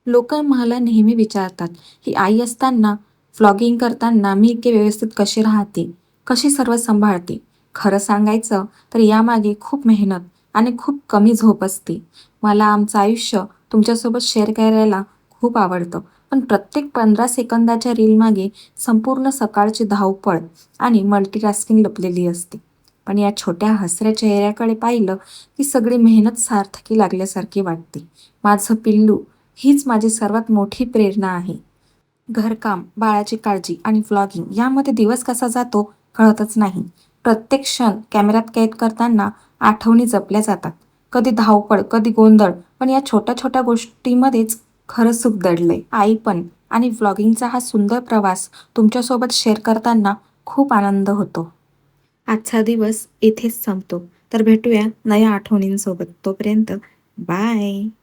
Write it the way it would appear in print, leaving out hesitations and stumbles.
लोक मला नेहमी विचारतात की आई असताना व्लॉगिंग करताना मी इतके व्यवस्थित कशी राहते, कशी सर्व सांभाळते. खरं सांगायचं तर यामागे खूप मेहनत आणि खूप कमी झोप असते. मला आमचं आयुष्य तुमच्यासोबत शेअर करायला खूप आवडतं, पण प्रत्येक 15 सेकंदाच्या रीलमागे संपूर्ण सकाळची धावपळ आणि मल्टीटास्किंग लपलेली असते. पण या छोट्या हसऱ्या चेहऱ्याकडे पाहिलं की सगळी मेहनत सार्थकी लागल्यासारखी वाटते. माझं पिल्लू हीच माझी सर्वात मोठी प्रेरणा आहे. घरकाम, बाळाची काळजी आणि व्लॉगिंग यामध्ये दिवस कसा जातो कळतच नाही. प्रत्येक क्षण कॅमेऱ्यात कैद करताना आठवणी जपल्या जातात. कधी धावपळ, कधी गोंधळ, पण या छोट्या-छोट्या गोष्टीमध्येच खरं सुख दडलंय. आई पण आणि व्लॉगिंगचा हा सुंदर प्रवास तुमच्यासोबत शेअर करताना खूप आनंद होतो. आजचा दिवस इथेच संपतो. तर भेटूया नव्या आठवणींसोबत. तोपर्यंत बाय.